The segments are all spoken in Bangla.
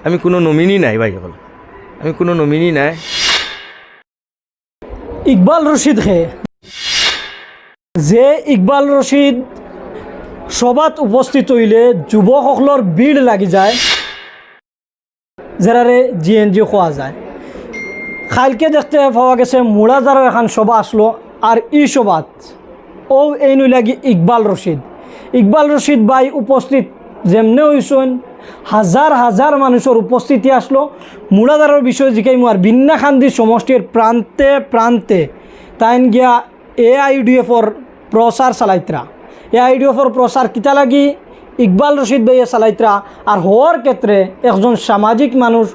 আমি কোনো নমিনি নাই ভাই সকল, আমি কোনো নমিনি নাই। ইকবাল রশিদ যে ইকবাল রশিদ সভাত উপস্থিত হইলে যুৱকসকলৰ ভিড় লাগি যায়, যারারে GNG খোয়া যায়। খালকে দেখতে পাওয়া গেছে মুড়াজারও এখন সভা আসলো, আর ই সভাত ও এই নই লাগি ইকবাল রশিদ ভাই উপস্থিত যেমনে হয়েছেন, হাজার হাজার মানুষের উপস্থিতি আসলো। মুড়াজারের বিষয় জিকাই আর বিন্নাখান্দি সমষ্টির প্রান্তে প্রান্তে তাইন গিয়া AIDF-র প্রচার চালাইতরা। AIDF-র প্রচার কিতা লাগি ইকবাল রশিদ ভাইয়ে চালাইতরা, আর হওয়ার ক্ষেত্রে একজন সামাজিক মানুষ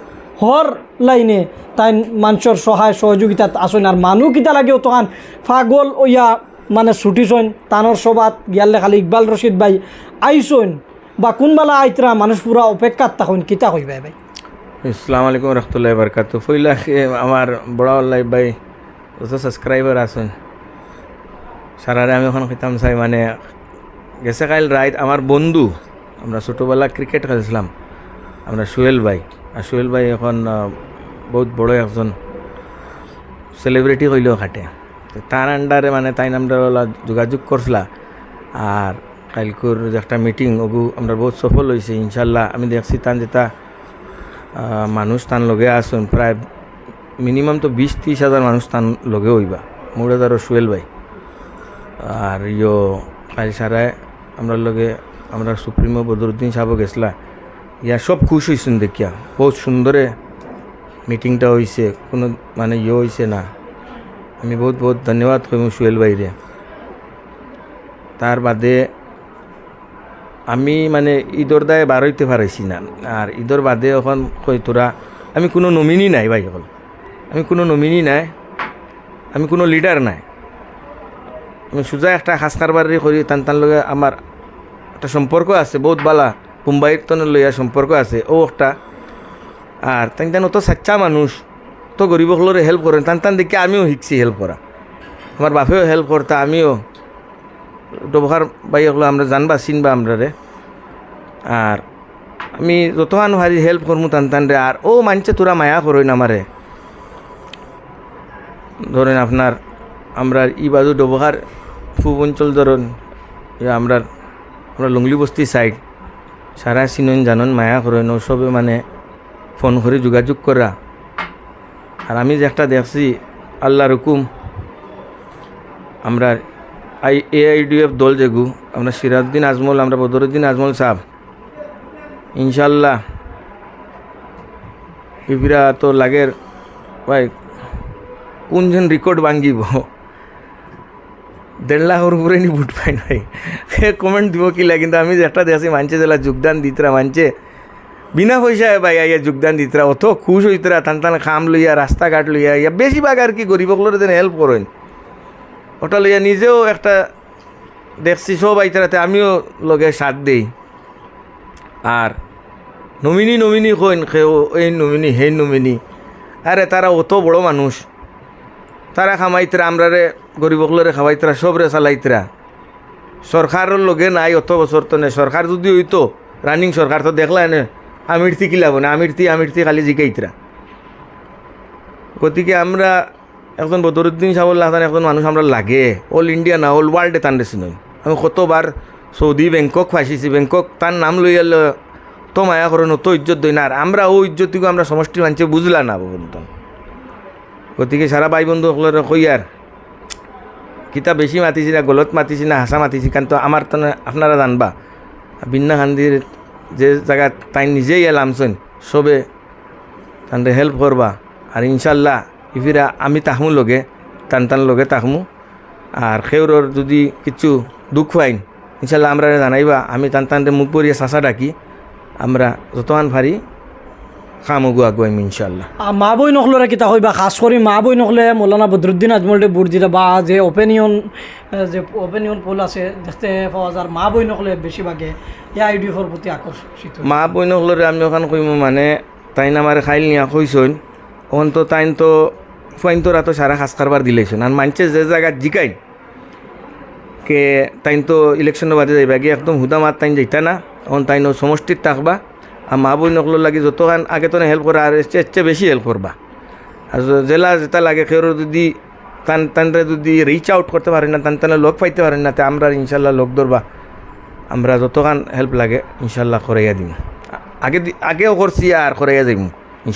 হর লাইনে তাই মানুষের সহায় সহযোগিতাত আসেন। আর মানুষ কিতা লাগেও তখন পাগল ওইয়া মানে ছুটিছেন তানোর সভাত গিয়ালে খালি ইকবাল রশিদ ভাই আইসেন বা কোনবেলা আইতরা মানুষ পুরা অপেক্ষাত তখন কিতা কইবে ভাই? আসসালামু আলাইকুম রহমতুল্লাহি বারাকাতু। ফইলা আমার বড় লাইভ ভাই যত সাবস্ক্রাইবার আছেন সারারে আমি এখন খেতাম চাই মানে গেছে কাল রাইত আমার বন্ধু, আমরা ছোটোবেলা ক্রিকেট খেলছিলাম, আমরা সোহেল ভাই। আর সোহেল ভাই এখন বহুত বড় একজন সেলিব্রিটি হইলেও খাটে, তার আন্ডারে মানে তাই আমরা যোগাযোগ করছিলা। আর কালকুর যে একটা মিটিং ওগু আমরা বহুত সফল হয়েছে ইনশাল্লাহ। আমি দেখছি তান যেটা মানুষ তান লগে আসুন, প্রায় মিনিমাম তো 20-30 হাজার মানুষ তান লগে হইবা মুড়াদার সোহেল ভাই। আর কাল সারায় আমরা লগে আমরা সুপ্রিমো বদরুদ্দিন সাহেব গেছিলা, ইয়া সব খুশ হয়েছেন দেখিয়া, বহুত সুন্দরে মিটিংটা হয়েছে, কোনো মানে হয়েছে না। আমি বহুত বহুত ধন্যবাদ কইম সোহেল ভাইরে। তার বাদে আমি মানে ঈদর দায় বার হইতে পারাইছি না, আর ঈদর বাদে এখন কই তোরা আমি কোনো নমিনি নাই ভাই সকল, আমি কোনো নমিনি নাই, আমি কোনো লিডার নাই। আমি সোজা একটা খাস কারবারি করি, তান লগে আমার একটা সম্পর্ক আছে বহুত বালা, মুম্বাইর তনে লইয়া সম্পর্ক আছে ও একটা। আর তান অত সাচ্চা মানুষ, তো গরিবগুলোরে হেল্প করেন, তান দেখে আমিও শিখছি হেল্প করা। আমার বাপেও হেল্প করতা, আমিও ডবখার বাই এগুলো আমরা জানবা চিনবা আমরারে। আর আমি যতক্ষণ ভারি হেল্প করমু টান রে। আর ও মানছে তোরা মায়া করই না আমারে, ধরেন আপনার আমরা ই বাজু ডবখার পূব অঞ্চল ধরুন আমরা লুংলি বস্তি সাইড সারা চিনন জানন মায়া করেন, ও সবে মানে ফোন করে যোগাযোগ করা। আর আমি যে একটা দেখছি আল্লাহর হুকুম, আমরা AIDF দল যেগু আমরা সিরাজউদ্দিন আজমল, আমরা বদরুদ্দিন আজমল সাহেব ইনশাল্লাহ ইবিরা তো লাগের ভাই কোন যেন রেকর্ড ভাঙ্গিব, 1.5 লাখের উপরে নি ভোট পাই নাই। সে কমেন্ট দিব কিলা, কিন্তু আমি যে একটা দেখছি মানছে যেলা যোগদান দিতরা, মানছে বিনা পয়সায় ভাই আইয়া যোগদান দিতরা, অত খুশ হইতরা, টান খাম লইয়া রাস্তাঘাট লইয়া ইয়া বেশিরভাগ আর কি গরিবগুলোর যেন হেল্প করেন ওটা লইয়া। নিজেও একটা দেখছি সব আইতারাতে আমিও লগে সাথ দেই। আর নমিনি কইন কেউ এই নমিনি সেই নমিনি, আরে তারা অত বড় মানুষ, তারা খামাইতরা আমরারে গরিবগুলোরে খাওয়াইতরা, সবরে চালাইতরা। সরকারের লগে নাই অত বছর তো নেই, সরকার যদি হইতো রানিং সরকার তো দেখলা এনে আমিরতি কিলাব না, আমিরতি খালি জিকাইতরা। গতিকে আমরা একজন বদরুদ্দিন সাহুল্লাহ একজন মানুষ আমরা লাগে, অল ইন্ডিয়া না অল ওয়ার্ল্ডে তান রেছি নই। আমি কতবার সৌদি ব্যাংকক ফাঁসিছি, ব্যাংকক তার নাম লইয়া তো মায়া করেন, অত ইজ্জত দই না। আর আমরা ও ইজ্জতটুকু আমরা সমষ্টির মানুষে বুঝলা না বলতো। গতিকে সারা ভাই বন্ধু সকলের কই আর কিতা বেশি মাতিছি না, গলত মাতিছি না, হাসা মাতিছি, কারণ তো আমার তো আপনারা জানবা বিন্নাখান্দির যে জায়গা তাই নিজেই এলামছেন, সবে তান হেল্প করবা। আর ইনশাল্লাহ ইফিরা আমি তাহমু লগে টান লগে তাহমু। আর খেউরর যদি কিছু দুঃখ পাইন ইনশাল্লাহ আমরা জানাইবা, আমি টানরে মুখ পরিয়ে চাষা ডাকি, আমরা যতক্ষণ পারি খাম আগুয়াইম ইনশাল্লাহ। মা বই নকলরে কিতা কইবা, খাস করে মা বই নকলে মৌলানা বদরুদ্দিন আজমলটে বুট দিতা বা যে ওপেনিয়ন পোল আছে দেখতে পাওয়া যায়, মা বই নকলে বেশিরভাগে AIDF-র প্রতি আকর্ষিত। মা বই নকলরে আমি ওখান কইম মানে তাইন আমার খাইল নিয়া কইসন, ওখান তো তাইন তো ফাইন তোরা তো সারা খাস কারবার দিলেছেন। আর মানছে যে জায়গা জিকাইন কে তাইন তো ইলেকশনের বাদে যাইবা গিয়ে একদম হুদা মাত তাইন যাইতা না, এখন তাইন সমষ্টির থাকবা। আর মা বোন নকলোর লাগি যতখান আগে তো হেল্প করা আর চেয়ে বেশি হেল্প করবা আর জেলা যেটা লাগে কেউ যদি তানরে যদি রিচ আউট করতে পারেন না তানে লোক পাইতে পারেন না তা আমরা ইনশাল্লাহ লোক ধরবা আমরা যতখান হেল্প লাগে ইনশাল্লাহ করাইয়া দিম আগেও করছি আর করাইয়া যাইম